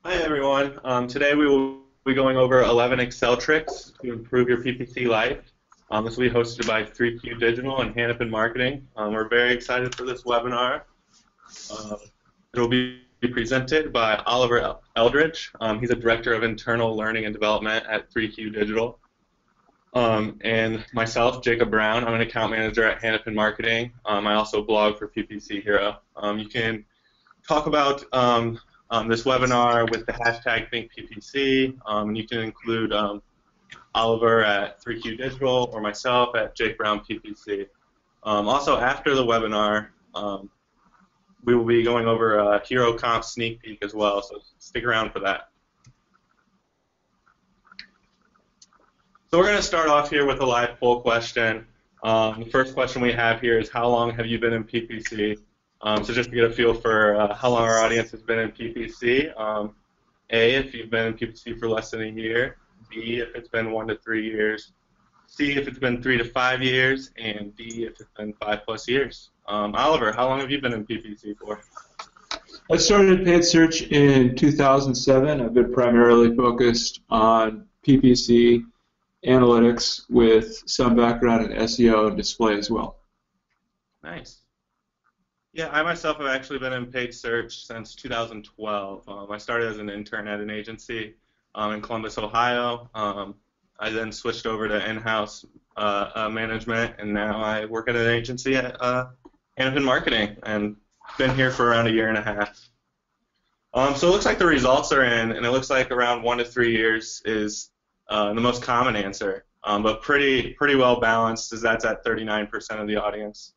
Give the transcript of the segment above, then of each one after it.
Hi everyone. Today we will be going over 11 Excel tricks to improve your PPC life. This will be hosted by 3Q Digital and Hannafin Marketing. We're very excited for this webinar. Uh, it will be presented by Oliver Eldridge. He's a Director of Internal Learning and Development at 3Q Digital. And myself, Jacob Brown. I'm an account manager at Hannafin Marketing. I also blog for PPC Hero. You can talk about this webinar with the hashtag ThinkPPC, and you can include Oliver at 3Q Digital or myself at Jake Brown PPC. Also, after the webinar, we will be going over a Hero Comp sneak peek as well, so stick around for that. So we're going to start off here with a live poll question. The first question we have here is, how long have you been in PPC? So just to get a feel for how long our audience has been in PPC. A, if you've been in PPC for less than a year. B, if it's been 1 to 3 years. C, if it's been 3 to 5 years. And D, if it's been 5+ years. Oliver, how long have you been in PPC for? I started paid search in 2007. I've been primarily focused on PPC analytics with some background in SEO and display as well. Nice. Yeah, I myself have actually been in paid search since 2012. I started as an intern at an agency in Columbus, Ohio. I then switched over to in-house management, and now I work at an agency at Hannafin Marketing, and been here for around a year and a half. So it looks like the results are in, and it looks like around 1 to 3 years is the most common answer, but pretty well balanced, as that's at 39% of the audience.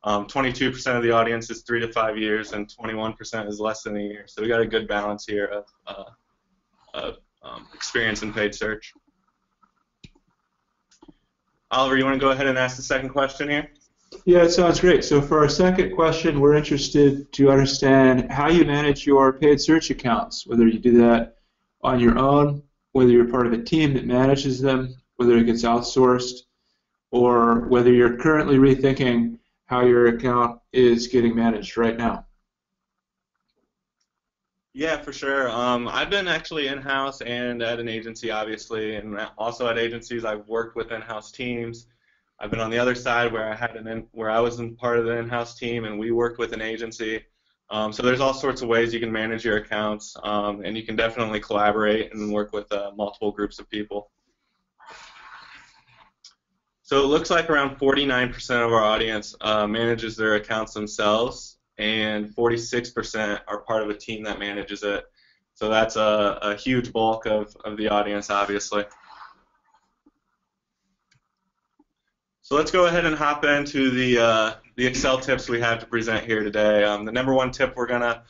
22% of the audience is 3 to 5 years, and 21% is less than a year. So we got a good balance here of experience in paid search. Oliver, you want to go ahead and ask the second question here? Yeah, it sounds great. So for our second question, we're interested to understand how you manage your paid search accounts, whether you do that on your own, whether you're part of a team that manages them, whether it gets outsourced, or whether you're currently rethinking how your account is getting managed right now. Yeah, for sure. I've been actually in-house and at an agency, obviously, and also at agencies I've worked with in-house teams. I've been on the other side where I was in part of the in-house team, and we worked with an agency. So there's all sorts of ways you can manage your accounts, and you can definitely collaborate and work with multiple groups of people. So it looks like around 49% of our audience manages their accounts themselves, and 46% are part of a team that manages it. So that's a huge bulk of the audience, obviously. So let's go ahead and hop into the Excel tips we have to present here today. The number one tip we're going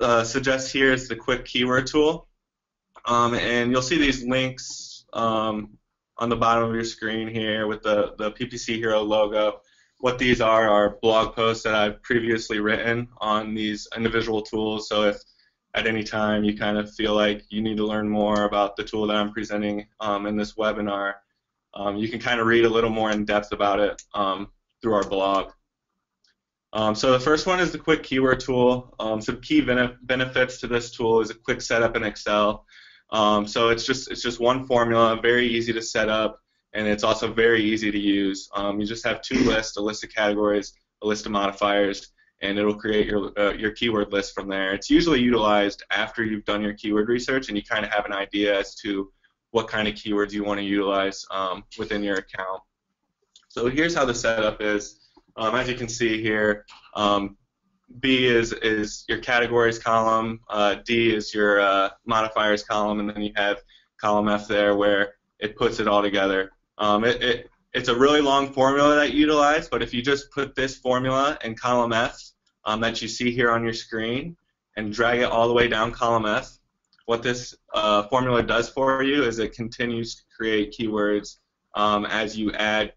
to suggest here is the quick keyword tool. And you'll see these links on the bottom of your screen here with the PPC Hero logo. What these are blog posts that I've previously written on these individual tools. So if at any time you kind of feel like you need to learn more about the tool that I'm presenting in this webinar, you can kind of read a little more in depth about it through our blog. So the first one is the quick keyword tool. Some key benefits to this tool is a quick setup in Excel. So it's just one formula, very easy to set up, and it's also very easy to use. You just have two lists, a list of categories, a list of modifiers, and it'll create your keyword list from there. It's usually utilized after you've done your keyword research and you kind of have an idea as to what kind of keywords you want to utilize within your account. So here's how the setup is. As you can see here, B is your categories column, D is your modifiers column, and then you have column F there where it puts it all together. It's a really long formula that you utilize, but if you just put this formula in column F that you see here on your screen and drag it all the way down column F, what this formula does for you is it continues to create keywords as you add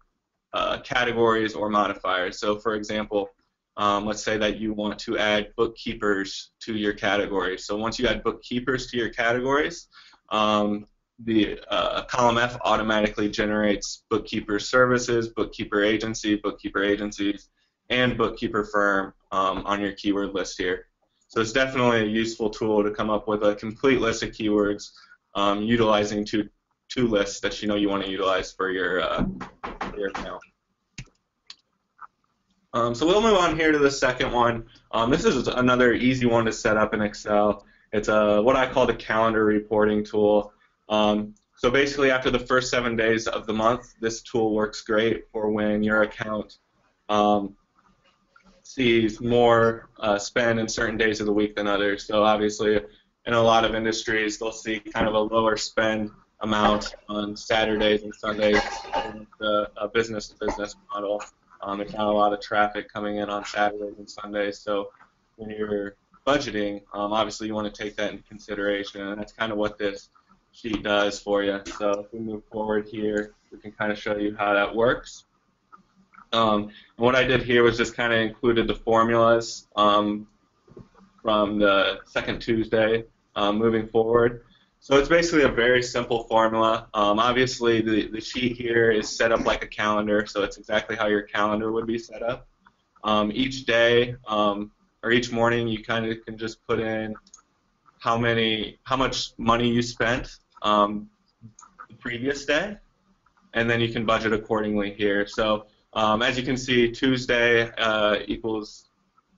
categories or modifiers. So for example, let's say that you want to add bookkeepers to your categories. So once you add bookkeepers to your categories, the column F automatically generates bookkeeper services, bookkeeper agency, bookkeeper agencies, and bookkeeper firm on your keyword list here. So it's definitely a useful tool to come up with a complete list of keywords, utilizing two lists that you know you want to utilize for your account. So we'll move on here to the second one. This is another easy one to set up in Excel. It's what I call the calendar reporting tool. So basically, after the first 7 days of the month, this tool works great for when your account sees more spend in certain days of the week than others. So obviously, in a lot of industries, they'll see kind of a lower spend amount on Saturdays and Sundays. A business-to-business model. There's not a lot of traffic coming in on Saturdays and Sundays, so when you're budgeting, obviously you want to take that into consideration, and that's kind of what this sheet does for you. So if we move forward here, we can kind of show you how that works. And what I did here was just kind of included the formulas from the second Tuesday moving forward. So it's basically a very simple formula. Obviously, the sheet here is set up like a calendar, so it's exactly how your calendar would be set up. Each day or each morning, you kind of can just put in how much money you spent the previous day, and then you can budget accordingly here. So as you can see, Tuesday equals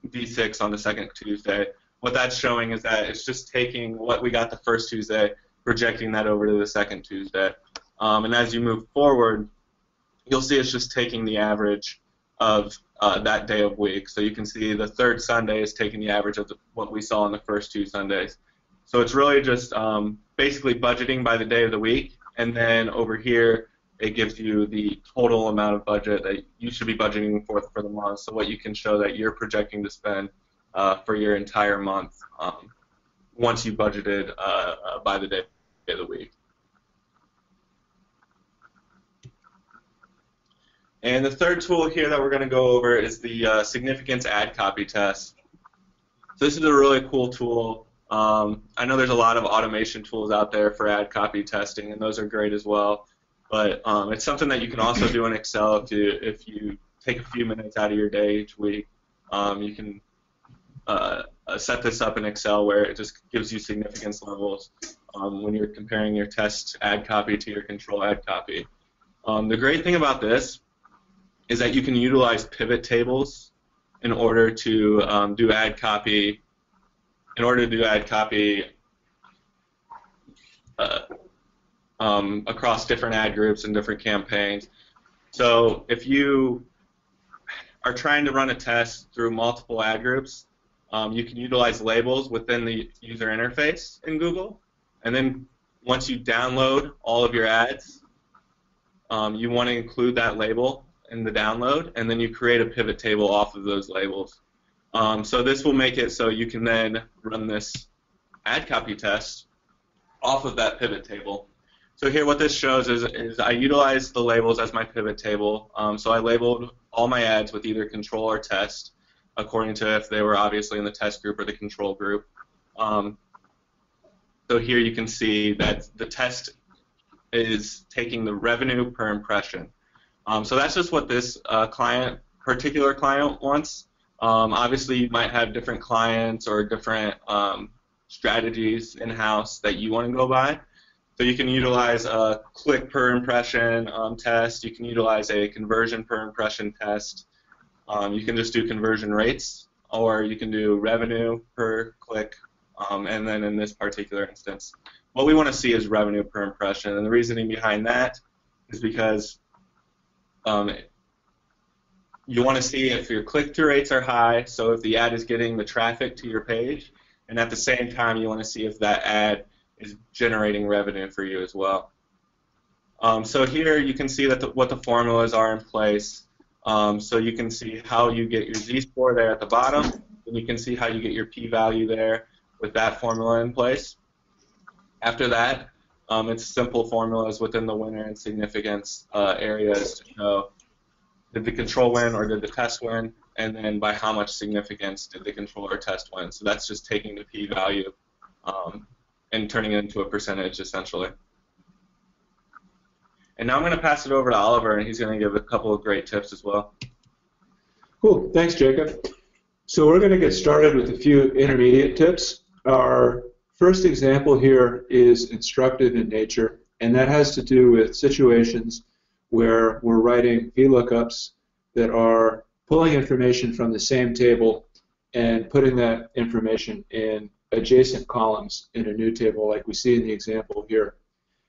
D6 on the second Tuesday. What that's showing is that it's just taking what we got the first Tuesday, projecting that over to the second Tuesday. And as you move forward, you'll see it's just taking the average of that day of week. So you can see the third Sunday is taking the average of what we saw in the first 2 Sundays. So it's really just basically budgeting by the day of the week, and then over here it gives you the total amount of budget that you should be budgeting for the month, so what you can show that you're projecting to spend for your entire month once you budgeted by the day of the week. And the third tool here that we're going to go over is the significance ad copy test. So this is a really cool tool. I know there's a lot of automation tools out there for ad copy testing, and those are great as well. But it's something that you can also do in Excel if you take a few minutes out of your day each week. You can set this up in Excel where it just gives you significance levels when you're comparing your test ad copy to your control ad copy. The great thing about this is that you can utilize pivot tables in order to do ad copy. Across different ad groups and different campaigns. So if you are trying to run a test through multiple ad groups, you can utilize labels within the user interface in Google, and then once you download all of your ads, you want to include that label in the download, and then you create a pivot table off of those labels. So this will make it so you can then run this ad copy test off of that pivot table. So here what this shows is I utilized the labels as my pivot table. So I labeled all my ads with either control or test, according to if they were obviously in the test group or the control group. So here you can see that the test is taking the revenue per impression. So that's just what this particular client wants. Obviously, you might have different clients or different strategies in-house that you want to go by. So you can utilize a click per impression test. You can utilize a conversion per impression test. You can just do conversion rates, or you can do revenue per click. And then in this particular instance, what we want to see is revenue per impression. And the reasoning behind that is because you want to see if your click-through rates are high, so if the ad is getting the traffic to your page, and at the same time you want to see if that ad is generating revenue for you as well. So here you can see that what the formulas are in place. So you can see how you get your z-score there at the bottom, and you can see how you get your p-value there with that formula in place. After that, it's simple formulas within the winner and significance areas to show did the control win or did the test win, and then by how much significance did the control or test win. So that's just taking the p-value and turning it into a percentage, essentially. And now I'm going to pass it over to Oliver, and he's going to give a couple of great tips as well. Cool. Thanks, Jacob. So we're going to get started with a few intermediate tips. Our first example here is instructive in nature, and that has to do with situations where we're writing VLOOKUPs that are pulling information from the same table and putting that information in adjacent columns in a new table like we see in the example here.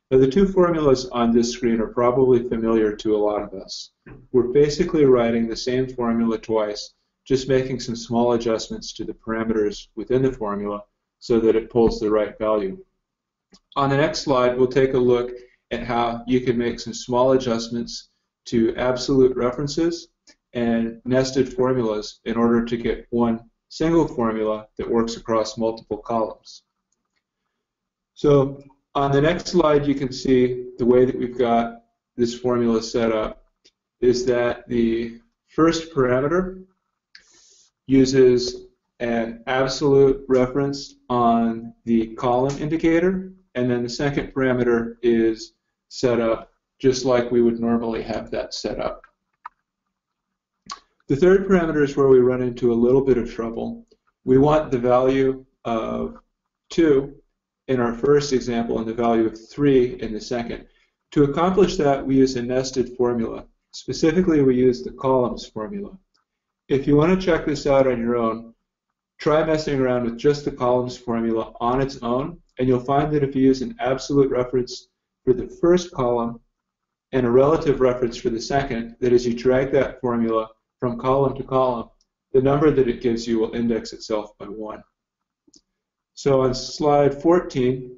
Now, the two formulas on this screen are probably familiar to a lot of us. We're basically writing the same formula twice, just making some small adjustments to the parameters within the formula so that it pulls the right value. On the next slide, we'll take a look at how you can make some small adjustments to absolute references and nested formulas in order to get one single formula that works across multiple columns. So on the next slide, you can see the way that we've got this formula set up is that the first parameter uses an absolute reference on the column indicator, and then the second parameter is set up just like we would normally have that set up. The third parameter is where we run into a little bit of trouble. We want the value of 2 in our first example and the value of 3 in the second. To accomplish that, we use a nested formula. Specifically, we use the columns formula. If you want to check this out on your own, try messing around with just the columns formula on its own, and you'll find that if you use an absolute reference for the first column and a relative reference for the second, that as you drag that formula from column to column, the number that it gives you will index itself by 1. So on slide 14,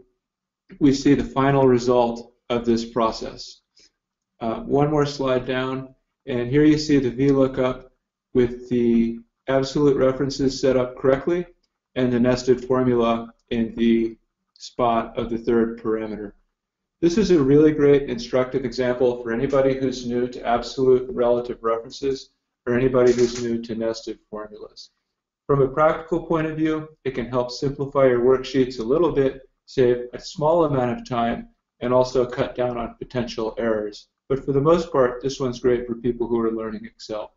we see the final result of this process. One more slide down, and here you see the VLOOKUP with the absolute references set up correctly and the nested formula in the spot of the third parameter. This is a really great instructive example for anybody who's new to absolute relative references or anybody who's new to nested formulas. From a practical point of view, it can help simplify your worksheets a little bit, save a small amount of time, and also cut down on potential errors. But for the most part, this one's great for people who are learning Excel.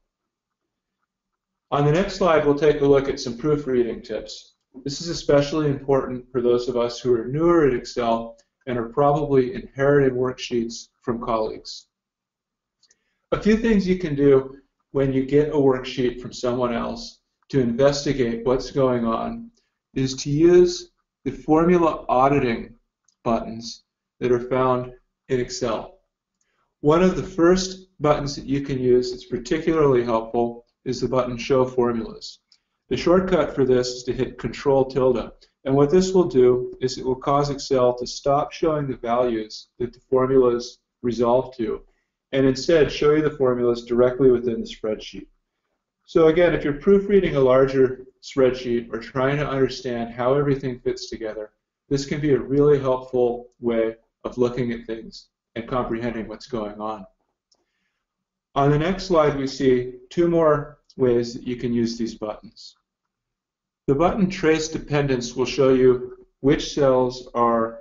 On the next slide, we'll take a look at some proofreading tips. This is especially important for those of us who are newer at Excel and are probably inheriting worksheets from colleagues. A few things you can do when you get a worksheet from someone else to investigate what's going on is to use the formula auditing buttons that are found in Excel. One of the first buttons that you can use that's particularly helpful is the button Show Formulas. The shortcut for this is to hit Control-tilde, and what this will do is it will cause Excel to stop showing the values that the formulas resolve to, and instead show you the formulas directly within the spreadsheet. So again, if you're proofreading a larger spreadsheet or trying to understand how everything fits together, this can be a really helpful way of looking at things and comprehending what's going on. On the next slide, we see two more ways that you can use these buttons. The button Trace Dependence will show you which cells are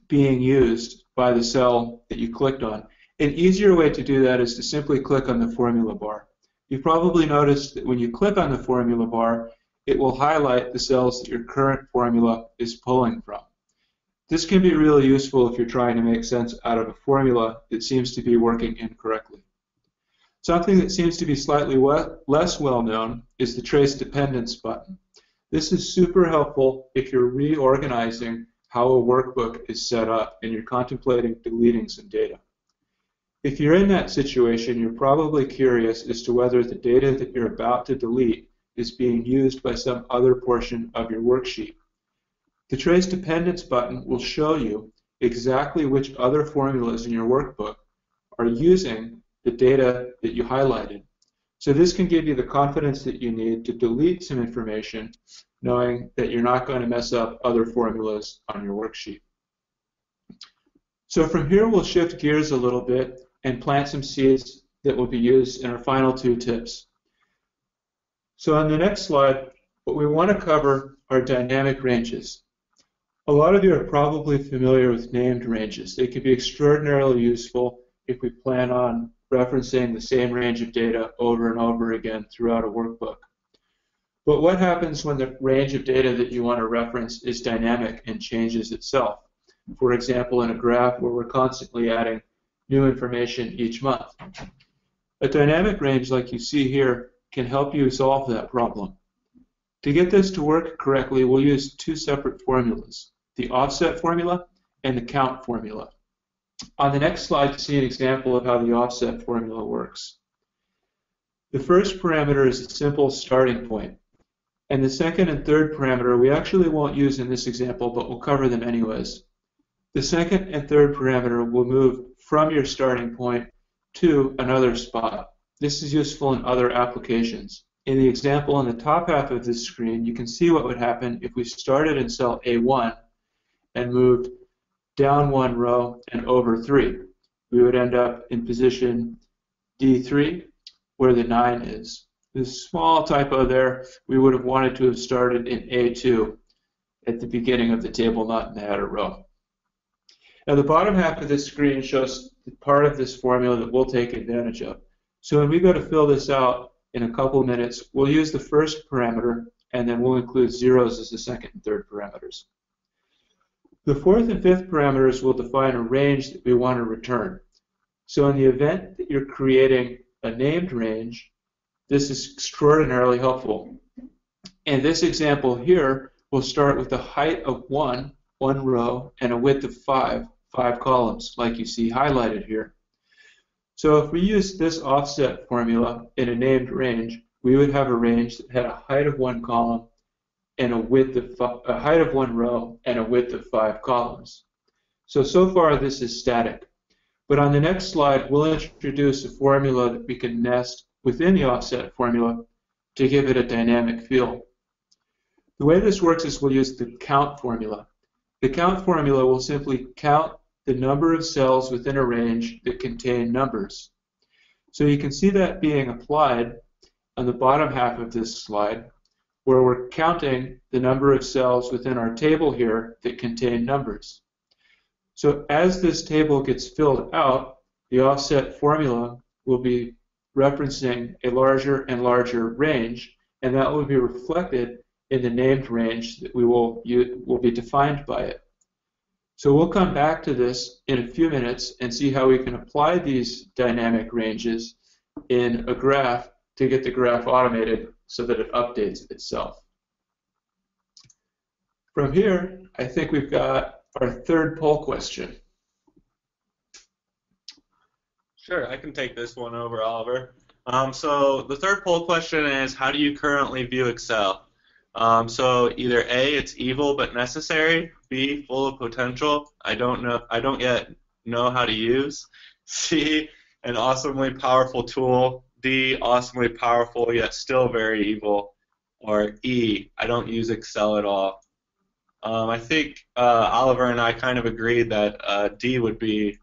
being used by the cell that you clicked on. An easier way to do that is to simply click on the formula bar. You've probably noticed that when you click on the formula bar, it will highlight the cells that your current formula is pulling from. This can be really useful if you're trying to make sense out of a formula that seems to be working incorrectly. Something that seems to be slightly less well known is the Trace Dependence button. This is super helpful if you're reorganizing how a workbook is set up and you're contemplating deleting some data. If you're in that situation, you're probably curious as to whether the data that you're about to delete is being used by some other portion of your worksheet. The Trace Dependence button will show you exactly which other formulas in your workbook are using the data that you highlighted. So this can give you the confidence that you need to delete some information, knowing that you're not going to mess up other formulas on your worksheet. So from here, we'll shift gears a little bit and plant some seeds that will be used in our final two tips. So on the next slide, what we want to cover are dynamic ranges. A lot of you are probably familiar with named ranges. They can be extraordinarily useful if we plan on referencing the same range of data over and over again throughout a workbook. But what happens when the range of data that you want to reference is dynamic and changes itself? For example, in a graph where we're constantly adding new information each month. A dynamic range like you see here can help you solve that problem. To get this to work correctly, we'll use two separate formulas, the offset formula and the count formula. On the next slide, you see an example of how the offset formula works. The first parameter is a simple starting point. And the second and third parameter we actually won't use in this example, but we'll cover them anyways. The second and third parameter will move from your starting point to another spot. This is useful in other applications. In the example on the top half of this screen, you can see what would happen if we started in cell A1 and moved down one row and over 3. We would end up in position D3, where the 9 is. This small typo there, we would have wanted to have started in A2 at the beginning of the table, not in the header row. Now the bottom half of this screen shows part of this formula that we'll take advantage of. So when we go to fill this out in a couple minutes, we'll use the first parameter and then we'll include zeros as the second and third parameters. The fourth and fifth parameters will define a range that we want to return. So in the event that you're creating a named range, this is extraordinarily helpful. In this example here, we'll start with a height of 1 row, and a width of 5 columns, like you see highlighted here. So if we use this offset formula in a named range, we would have a range that had a height of 1 column and a height of 1 row and a width of 5 columns. So far this is static. But on the next slide, we'll introduce a formula that we can nest within the offset formula to give it a dynamic feel. The way this works is we'll use the count formula. The count formula will simply count the number of cells within a range that contain numbers. So you can see that being applied on the bottom half of this slide, where we're counting the number of cells within our table here that contain numbers. So as this table gets filled out, the offset formula will be referencing a larger and larger range, and that will be reflected in the named range that will be defined by it. So we'll come back to this in a few minutes and see how we can apply these dynamic ranges in a graph to get the graph automated so that it updates itself. From here, I think we've got our third poll question. Sure, I can take this one over, Oliver. So the third poll question is, how do you currently view Excel? So either A, it's evil but necessary. B, full of potential. I don't yet know how to use. C, an awesomely powerful tool. D, awesomely powerful yet still very evil. Or E, I don't use Excel at all. I think Oliver and I kind of agreed that D would be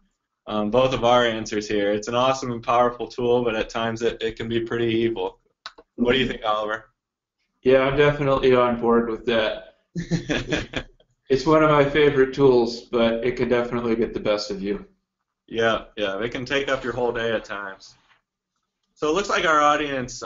both of our answers here. It's an awesome and powerful tool, but at times it can be pretty evil. What do you think, Oliver? Yeah, I'm definitely on board with that. It's one of my favorite tools, but it can definitely get the best of you. Yeah, it can take up your whole day at times. So it looks like our audience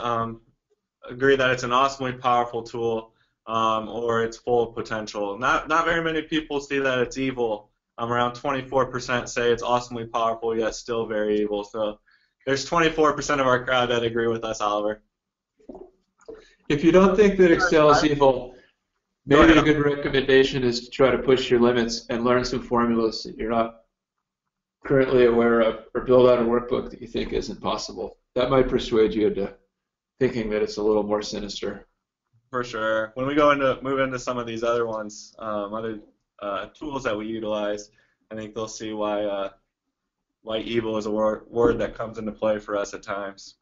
agree that it's an awesomely powerful tool, or it's full of potential. Not very many people see that it's evil. Around 24% say it's awesomely powerful yet still very evil. So there's 24% of our crowd that agree with us, Oliver. If you don't think that Excel is evil, maybe a good recommendation is to try to push your limits and learn some formulas that you're not currently aware of, or build out a workbook that you think isn't possible. That might persuade you into thinking that it's a little more sinister. For sure. When we move into some of these other ones, other tools that we utilize, I think they'll see why evil is a word that comes into play for us at times.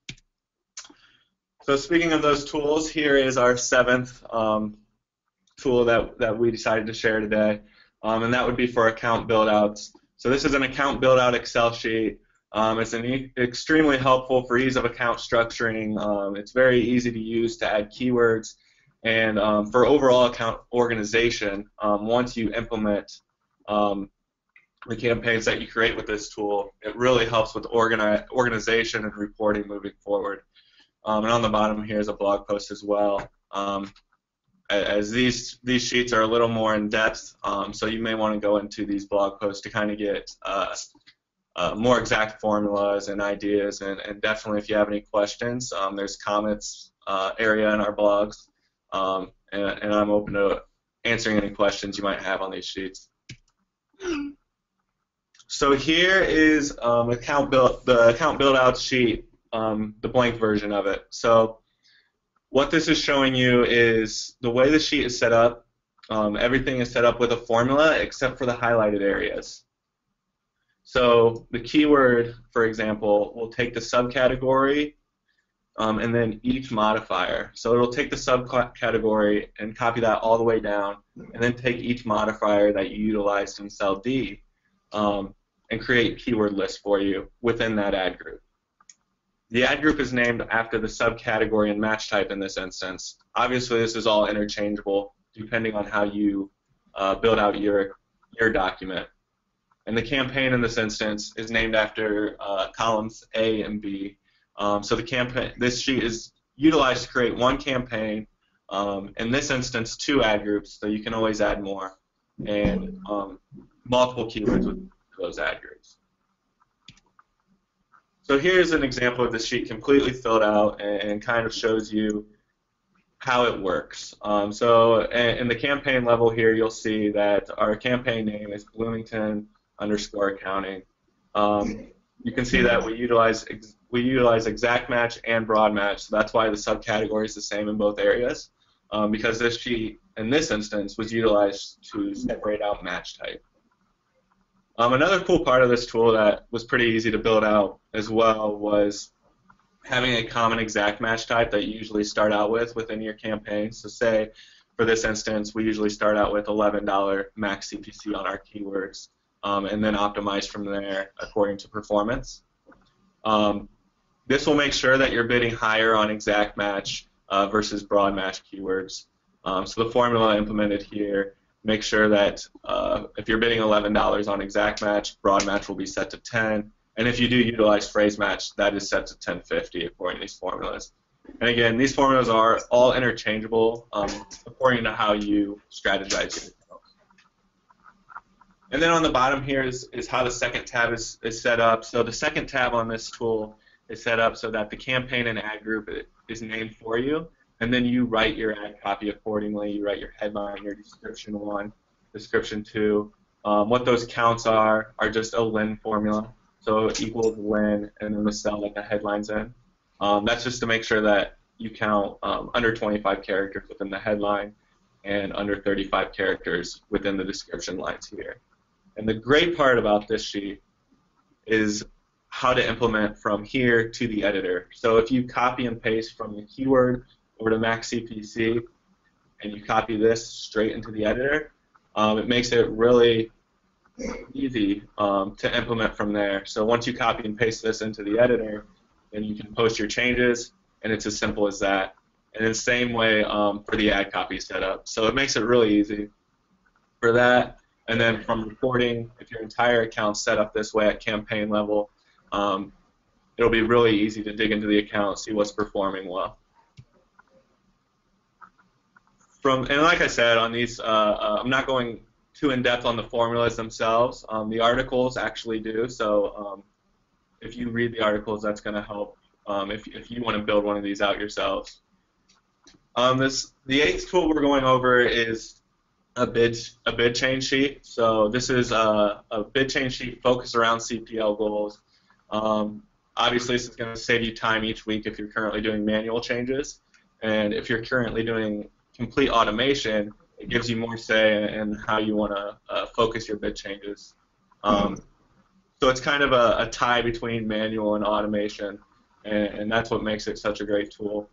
So speaking of those tools, here is our seventh tool that we decided to share today, and that would be for account build-outs. So this is an account build-out Excel sheet. It's extremely helpful for ease of account structuring. It's very easy to use to add keywords, and for overall account organization, once you implement the campaigns that you create with this tool, it really helps with organization and reporting moving forward. And on the bottom here is a blog post as well as these sheets are a little more in depth, so you may want to go into these blog posts to kind of get more exact formulas and ideas, and definitely if you have any questions, there's comments area in our blogs, and I'm open to answering any questions you might have on these sheets. So here is the account build out sheet, the blank version of it. So what this is showing you is the way the sheet is set up. Everything is set up with a formula except for the highlighted areas. So the keyword, for example, will take the subcategory and then each modifier. So it'll take the subcategory and copy that all the way down, and then take each modifier that you utilized in cell D and create keyword lists for you within that ad group. The ad group is named after the subcategory and match type in this instance. Obviously, this is all interchangeable depending on how you build out your document. And the campaign in this instance is named after columns A and B. So this sheet is utilized to create one campaign. In this instance, 2 ad groups, so you can always add more, and multiple keywords with those ad groups. So here's an example of the sheet completely filled out and kind of shows you how it works. So in the campaign level here, you'll see that our campaign name is Bloomington_accounting. You can see that we utilize exact match and broad match, so that's why the subcategory is the same in both areas, because this sheet, in this instance, was utilized to separate out match type. Another cool part of this tool that was pretty easy to build out as well was having a common exact match type that you usually start out with within your campaign. So say, for this instance, we usually start out with $11 max CPC on our keywords, and then optimize from there according to performance. This will make sure that you're bidding higher on exact match versus broad match keywords. So the formula implemented here makes sure that if you're bidding $11 on exact match, broad match will be set to 10, and if you do utilize phrase match, that is set to 1050 according to these formulas. And again, these formulas are all interchangeable according to how you strategize your account. And then on the bottom here is how the second tab is set up. So the second tab on this tool is set up so that the campaign and ad group is named for you, and then you write your ad copy accordingly. You write your headline, your description 1, description 2. What those counts are just a Lin formula. So it equals Lin and then the cell that the headline's in. That's just to make sure that you count under 25 characters within the headline and under 35 characters within the description lines here. And the great part about this sheet is how to implement from here to the editor. So if you copy and paste from the keyword over to max CPC and you copy this straight into the editor, it makes it really easy to implement from there. So once you copy and paste this into the editor, then you can post your changes, and it's as simple as that. And in the same way for the ad copy setup. So it makes it really easy for that. And then from reporting, if your entire account's set up this way at campaign level, it'll be really easy to dig into the account, see what's performing well. And like I said, on these, I'm not going too in-depth on the formulas themselves. The articles actually do, so if you read the articles, that's going to help if you want to build one of these out yourselves. The 8th tool we're going over is a bid change sheet. So this is a bid change sheet focused around CPL goals. Obviously, this is going to save you time each week if you're currently doing manual changes, and if you're currently doing complete automation, it gives you more say in how you want to focus your bid changes. So it's kind of a tie between manual and automation, and that's what makes it such a great tool.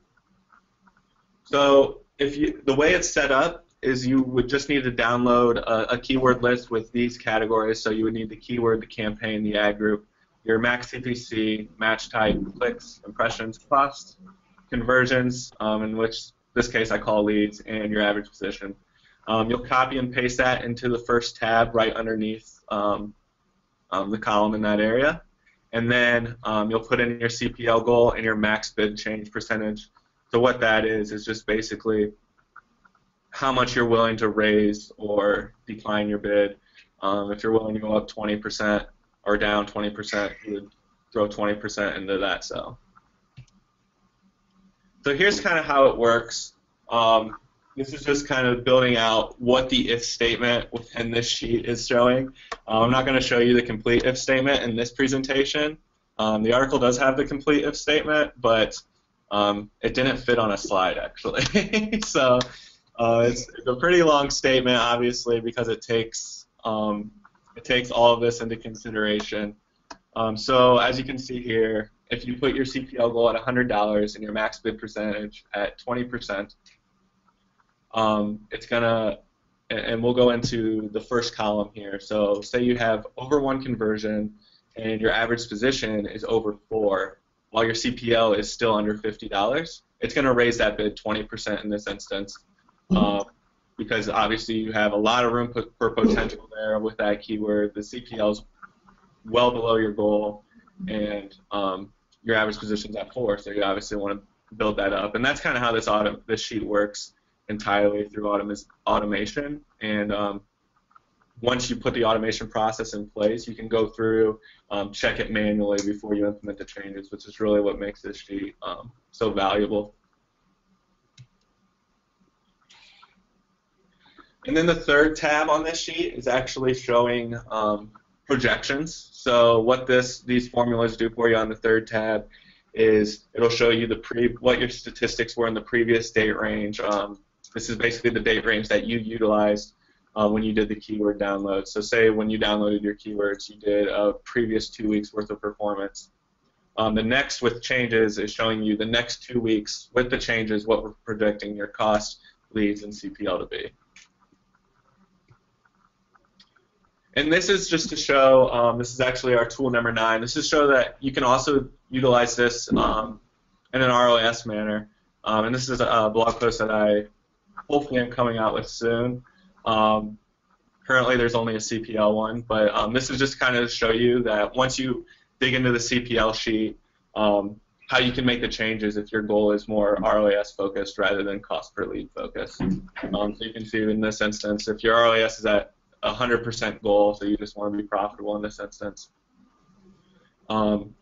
So the way it's set up is you would just need to download a keyword list with these categories. So you would need the keyword, the campaign, the ad group, your max CPC, match type, clicks, impressions, costs, conversions, in this case I call leads, and your average position. You'll copy and paste that into the first tab right underneath the column in that area, and then you'll put in your CPL goal and your max bid change percentage. So what that is just basically how much you're willing to raise or decline your bid. If you're willing to go up 20% or down 20%, you would throw 20% into that cell. So here's kind of how it works. This is just kind of building out what the if statement within this sheet is showing. I'm not going to show you the complete if statement in this presentation. The article does have the complete if statement, but it didn't fit on a slide actually. So it's a pretty long statement, obviously, because it takes all of this into consideration. So as you can see here, if you put your CPL goal at $100 and your max bid percentage at 20%, it's gonna, and we'll go into the first column here. So say you have over 1 conversion and your average position is over 4, while your CPL is still under $50. It's going to raise that bid 20% in this instance, because obviously you have a lot of room for potential there with that keyword. The CPL is well below your goal, and your average position is at 4, so you obviously want to build that up. And that's kind of how this sheet works entirely through automation. And once you put the automation process in place, you can go through, check it manually before you implement the changes, which is really what makes this sheet so valuable. And then the third tab on this sheet is actually showing projections. So what these formulas do for you on the third tab is it'll show you what your statistics were in the previous date range. This is basically the date range that you utilized when you did the keyword download. So say when you downloaded your keywords, you did a previous 2 weeks worth of performance. The next with changes is showing you the next 2 weeks with the changes, what we're predicting your cost, leads, and CPL to be. And this is just to show, this is actually our tool number 9. This is to show that you can also utilize this in an ROS manner. And this is a blog post that I hopefully am coming out with soon. Currently there's only a CPL one, but this is just kind of to show you that once you dig into the CPL sheet, how you can make the changes if your goal is more ROAS focused rather than cost per lead focused. So you can see in this instance, if your ROAS is at 100% goal, so you just want to be profitable in this instance, and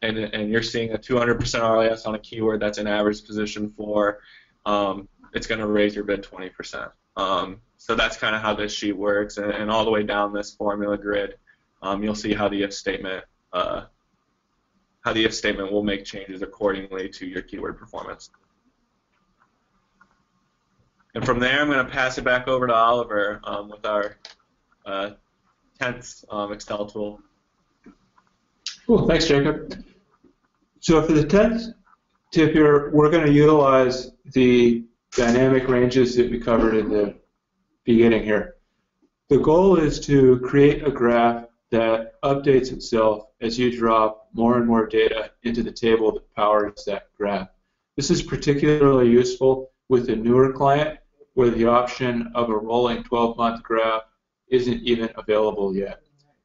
you're seeing a 200% ROAS on a keyword that's an average position for, it's going to raise your bid 20%. So that's kind of how this sheet works, and all the way down this formula grid, you'll see how the if statement will make changes accordingly to your keyword performance. And from there, I'm going to pass it back over to Oliver with our 10th Excel tool. Cool, thanks, Jacob. So for the 10th tip here, we're going to utilize the dynamic ranges that we covered in the beginning here. The goal is to create a graph that updates itself as you drop more and more data into the table that powers that graph. This is particularly useful with a newer client where the option of a rolling 12-month graph isn't even available yet.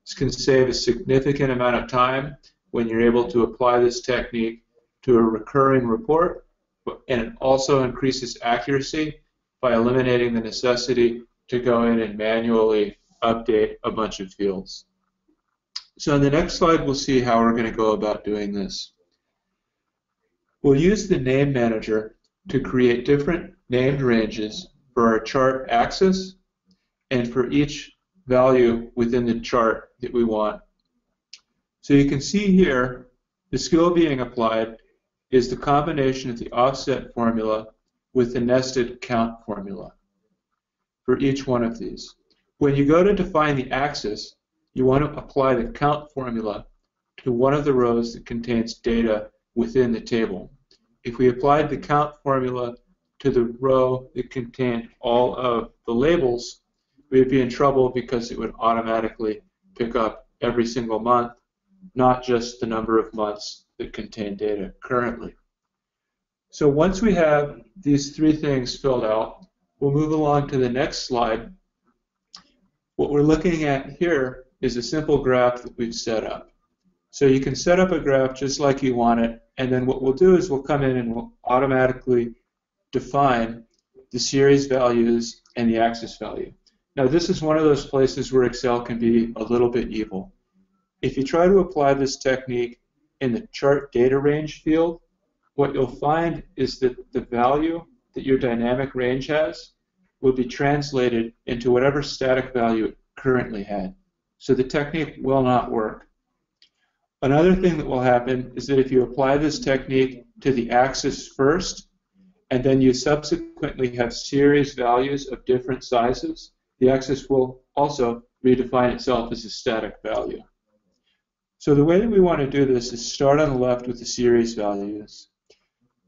This can save a significant amount of time when you're able to apply this technique to a recurring report, and it also increases accuracy by eliminating the necessity to go in and manually update a bunch of fields. So in the next slide, we'll see how we're going to go about doing this. We'll use the name manager to create different named ranges for our chart axis and for each value within the chart that we want. So you can see here the skill being applied is the combination of the offset formula with the nested count formula for each one of these. When you go to define the axis, you want to apply the count formula to one of the rows that contains data within the table. If we applied the count formula to the row that contained all of the labels, we'd be in trouble because it would automatically pick up every single month, not just the number of months that contain data currently. So once we have these three things filled out, we'll move along to the next slide. What we're looking at here is a simple graph that we've set up. So you can set up a graph just like you want it, and then what we'll do is we'll come in and we'll automatically define the series values and the axis value. Now this is one of those places where Excel can be a little bit evil. If you try to apply this technique in the chart data range field, what you'll find is that the value that your dynamic range has will be translated into whatever static value it currently had. So the technique will not work. Another thing that will happen is that if you apply this technique to the axis first, and then you subsequently have series values of different sizes, the axis will also redefine itself as a static value. So the way that we want to do this is start on the left with the series values.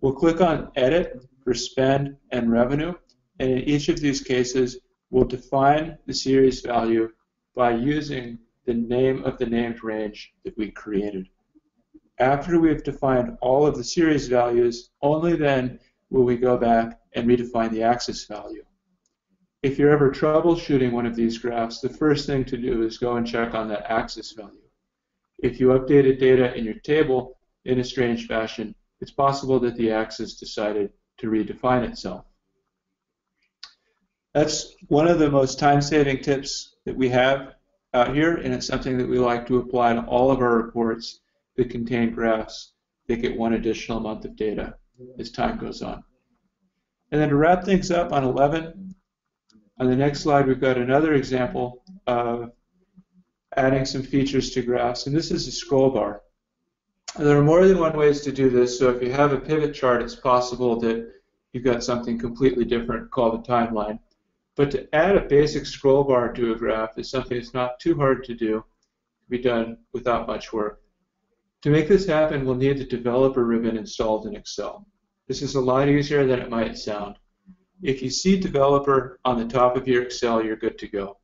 We'll click on Edit for Spend and Revenue, and in each of these cases, we'll define the series value by using the name of the named range that we created. After we've defined all of the series values, only then will we go back and redefine the axis value. If you're ever troubleshooting one of these graphs, the first thing to do is go and check on that axis value. If you updated data in your table in a strange fashion, it's possible that the axis decided to redefine itself. That's one of the most time-saving tips that we have out here, and it's something that we like to apply to all of our reports that contain graphs that get one additional month of data as time goes on. And then to wrap things up on 11, on the next slide we've got another example of adding some features to graphs, and this is a scroll bar. There are more than one ways to do this, so if you have a pivot chart, it's possible that you've got something completely different called a timeline. But to add a basic scroll bar to a graph is something that's not too hard to do. It can be done without much work. To make this happen, we'll need the developer ribbon installed in Excel. This is a lot easier than it might sound. If you see developer on the top of your Excel, you're good to go.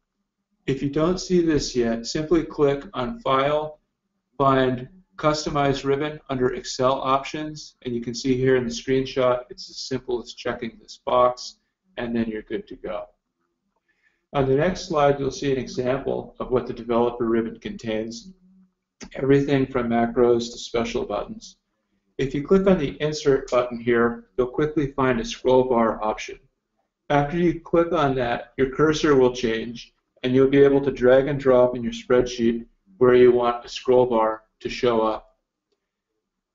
If you don't see this yet, simply click on File, find Customize Ribbon under Excel Options, and you can see here in the screenshot, it's as simple as checking this box, and then you're good to go. On the next slide, you'll see an example of what the developer ribbon contains, everything from macros to special buttons. If you click on the Insert button here, you'll quickly find a scroll bar option. After you click on that, your cursor will change, and you'll be able to drag and drop in your spreadsheet where you want a scroll bar to show up.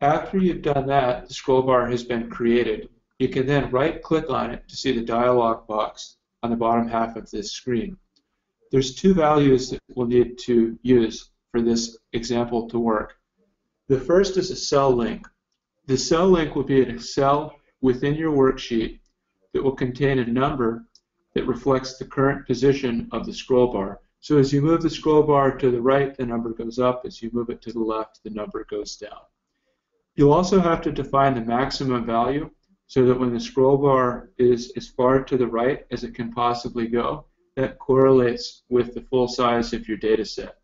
After you've done that, the scroll bar has been created. You can then right-click on it to see the dialog box on the bottom half of this screen. There's two values that we'll need to use for this example to work. The first is a cell link. The cell link will be a cell within your worksheet that will contain a number that reflects the current position of the scroll bar. So as you move the scroll bar to the right, the number goes up. As you move it to the left, the number goes down. You'll also have to define the maximum value so that when the scroll bar is as far to the right as it can possibly go, that correlates with the full size of your data set.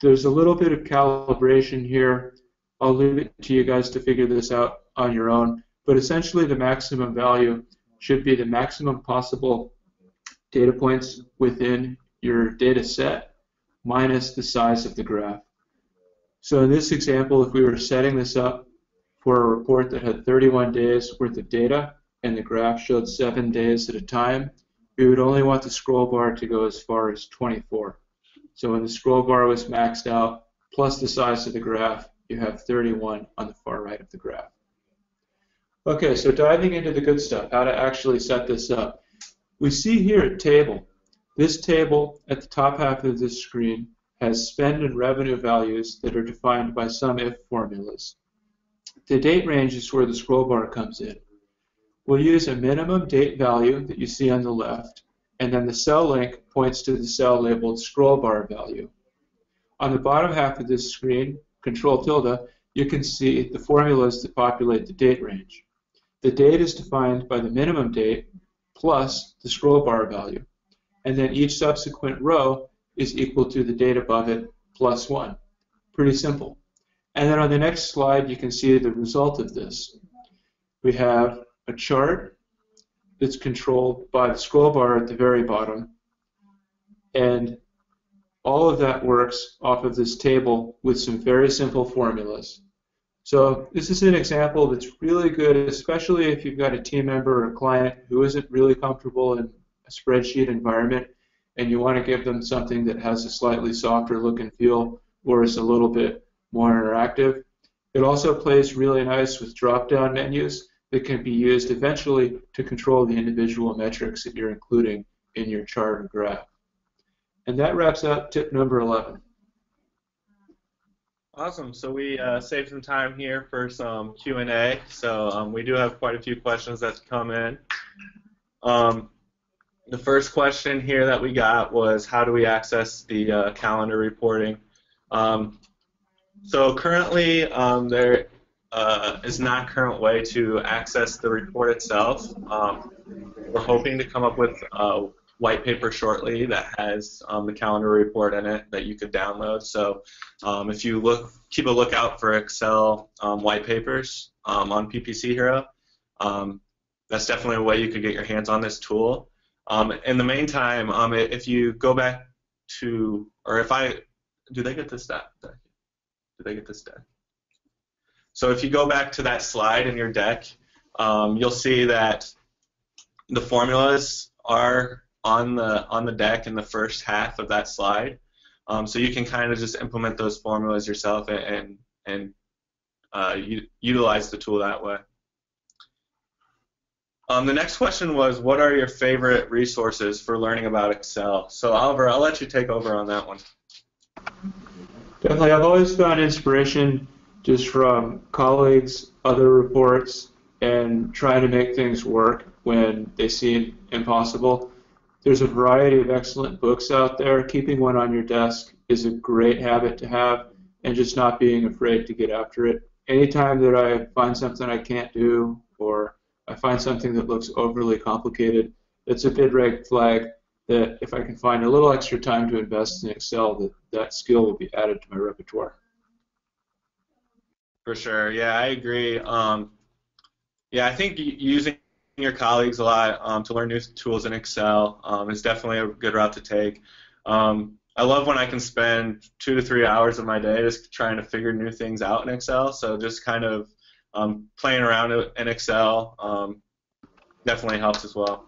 There's a little bit of calibration here. I'll leave it to you guys to figure this out on your own, but essentially the maximum value should be the maximum possible data points within your data set minus the size of the graph. So in this example, if we were setting this up for a report that had 31 days worth of data and the graph showed 7 days at a time, we would only want the scroll bar to go as far as 24. So when the scroll bar was maxed out, plus the size of the graph, you have 31 on the far right of the graph. Okay, so diving into the good stuff, how to actually set this up. We see here a table. This table at the top half of this screen has spend and revenue values that are defined by some if formulas. The date range is where the scroll bar comes in. We'll use a minimum date value that you see on the left, and then the cell link points to the cell labeled scroll bar value. On the bottom half of this screen, Control tilde, you can see the formulas that populate the date range. The date is defined by the minimum date plus the scroll bar value, and then each subsequent row is equal to the date above it plus 1. Pretty simple. And then on the next slide, you can see the result of this. We have a chart that's controlled by the scroll bar at the very bottom, and all of that works off of this table with some very simple formulas. So this is an example that's really good, especially if you've got a team member or a client who isn't really comfortable in a spreadsheet environment and you want to give them something that has a slightly softer look and feel or is a little bit more interactive. It also plays really nice with drop-down menus that can be used eventually to control the individual metrics that you're including in your chart or graph. And that wraps up tip number 11. Awesome. So we saved some time here for some Q&A. So we do have quite a few questions that's come in. The first question here that we got was, how do we access the calendar reporting? So currently, there is not a current way to access the report itself. We're hoping to come up with a white paper shortly that has the calendar report in it that you could download. So if you keep a lookout for Excel white papers on PPC Hero, that's definitely a way you could get your hands on this tool. In the meantime, if you go back to, do they get this deck? Do they get this deck? So if you go back to that slide in your deck, you'll see that the formulas are on the deck in the first half of that slide. So you can kind of just implement those formulas yourself and utilize the tool that way. The next question was, what are your favorite resources for learning about Excel? So Oliver, I'll let you take over on that one. Definitely, I've always found inspiration just from colleagues, other reports, and trying to make things work when they seem impossible. There's a variety of excellent books out there. Keeping one on your desk is a great habit to have, and just not being afraid to get after it. Anytime that I find something I can't do, or I find something that looks overly complicated, it's a big red flag that if I can find a little extra time to invest in Excel, that skill will be added to my repertoire. For sure, yeah, I agree. Yeah, I think using your colleagues a lot to learn new tools in Excel is definitely a good route to take. I love when I can spend 2 to 3 hours of my day just trying to figure new things out in Excel. So just kind of playing around in Excel definitely helps as well.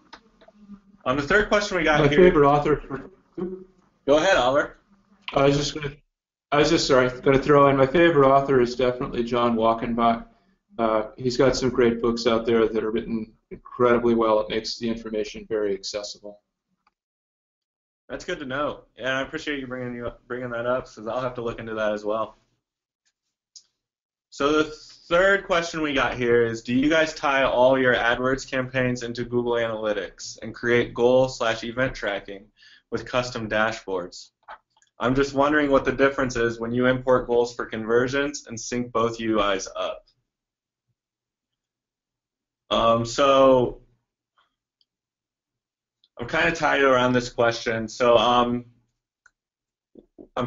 The third question we got My here. favorite author. Go ahead, Oliver. I was just going to throw in my favorite author is definitely John Walkenbach. He's got some great books out there that are written incredibly well. It makes the information very accessible. That's good to know. Yeah, I appreciate you bringing that up, because I'll have to look into that as well. So the third question we got here is, do you guys tie all your AdWords campaigns into Google Analytics and create goal/event tracking with custom dashboards? I'm just wondering what the difference is when you import goals for conversions and sync both UIs up. So I'm kind of tied around this question. So I'm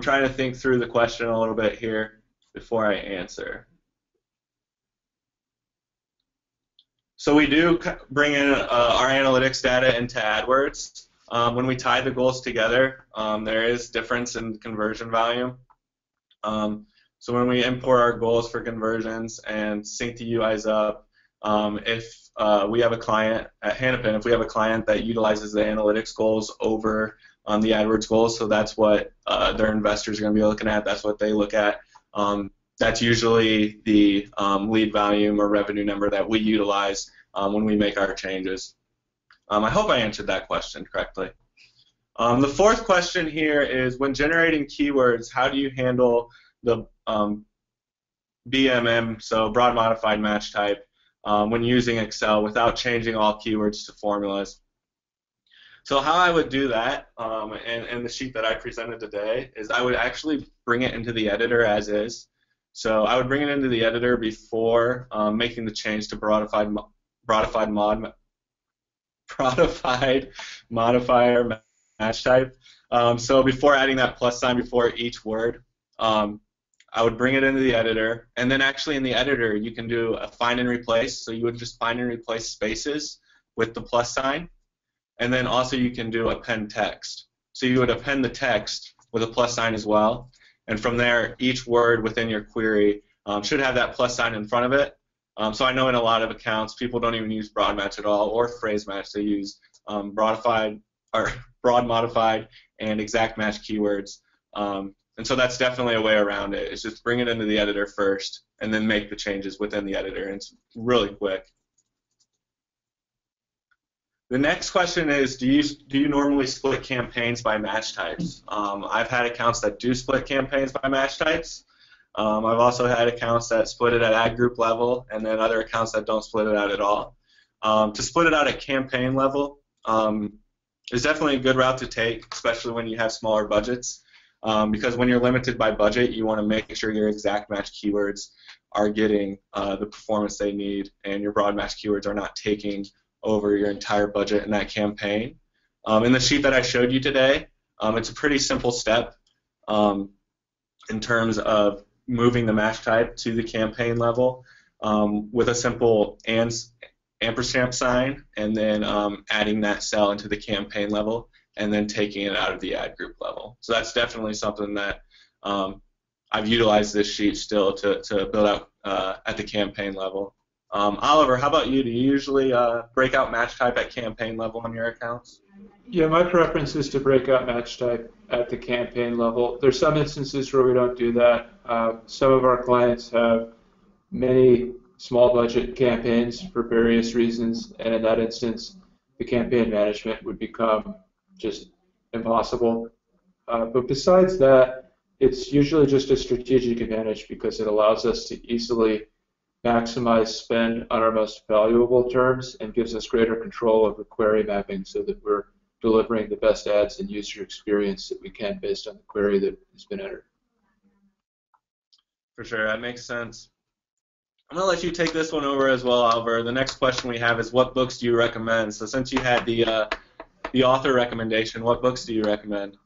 trying to think through the question a little bit here before I answer. So we do bring in our analytics data into AdWords. When we tie the goals together, there is difference in conversion volume. So when we import our goals for conversions and sync the UIs up, if we have a client at Hannafin, if we have a client that utilizes the analytics goals over the AdWords goals, so that's what their investors are going to be looking at, that's what they look at. That's usually the lead volume or revenue number that we utilize when we make our changes. I hope I answered that question correctly. The fourth question here is, when generating keywords, how do you handle the BMM, so broad modified match type, when using Excel without changing all keywords to formulas? So how I would do that, and the sheet that I presented today, is I would actually bring it into the editor as is. So I would bring it into the editor before making the change to broadified modifier match type. So before adding that plus sign before each word, I would bring it into the editor, and then actually in the editor you can do a find and replace. So you would just find and replace spaces with the plus sign, and then also you can do append text. So you would append the text with a plus sign as well. And from there, each word within your query should have that plus sign in front of it. So I know in a lot of accounts, people don't even use broad match at all or phrase match. They use broad modified and exact match keywords. And so that's definitely a way around it. It's just bring it into the editor first and then make the changes within the editor. And it's really quick. The next question is, do you normally split campaigns by match types? I've had accounts that do split campaigns by match types. I've also had accounts that split it at ad group level, and then other accounts that don't split it out at all. To split it out at campaign level is definitely a good route to take, especially when you have smaller budgets, because when you're limited by budget, you want to make sure your exact match keywords are getting the performance they need, and your broad match keywords are not taking over your entire budget in that campaign. In the sheet that I showed you today, it's a pretty simple step in terms of moving the match type to the campaign level with a simple ampersand sign, and then adding that cell into the campaign level, and then taking it out of the ad group level. So that's definitely something that I've utilized this sheet still to build out at the campaign level. Oliver, how about you? Do you usually break out match type at campaign level on your accounts? Yeah, my preference is to break out match type at the campaign level. There's some instances where we don't do that. Some of our clients have many small budget campaigns for various reasons, and in that instance, the campaign management would become just impossible. But besides that, it's usually just a strategic advantage because it allows us to easily maximize spend on our most valuable terms and gives us greater control over query mapping so that we're delivering the best ads and user experience that we can based on the query that has been entered. For sure, that makes sense. I'm going to let you take this one over as well, Oliver. The next question we have is, what books do you recommend? So since you had the author recommendation, what books do you recommend?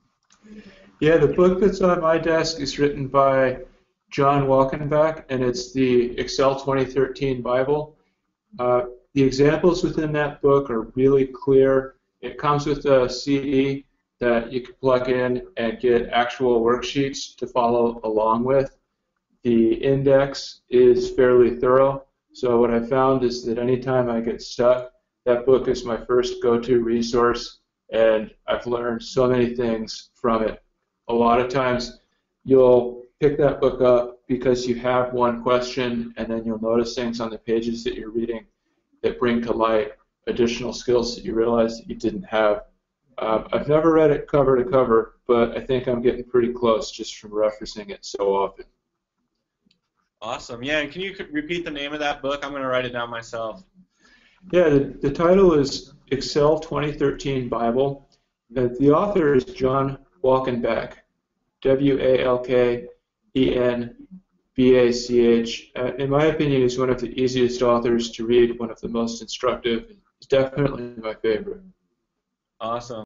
Yeah, the book that's on my desk is written by John Walkenbach, and it's the Excel 2013 Bible. The examples within that book are really clear. It comes with a CD that you can plug in and get actual worksheets to follow along with. The index is fairly thorough, so what I found is that anytime I get stuck, that book is my first go-to resource, and I've learned so many things from it. A lot of times you'll pick that book up because you have one question, and then you'll notice things on the pages that you're reading that bring to light additional skills that you realize that you didn't have. I've never read it cover to cover, but I think I'm getting pretty close just from referencing it so often. Awesome. Yeah, and can you repeat the name of that book? I'm going to write it down myself. Yeah, the title is Excel 2013 Bible. The author is John Walkenbach, Walkenbach. In my opinion, he's one of the easiest authors to read, one of the most instructive. He's definitely my favorite. Awesome.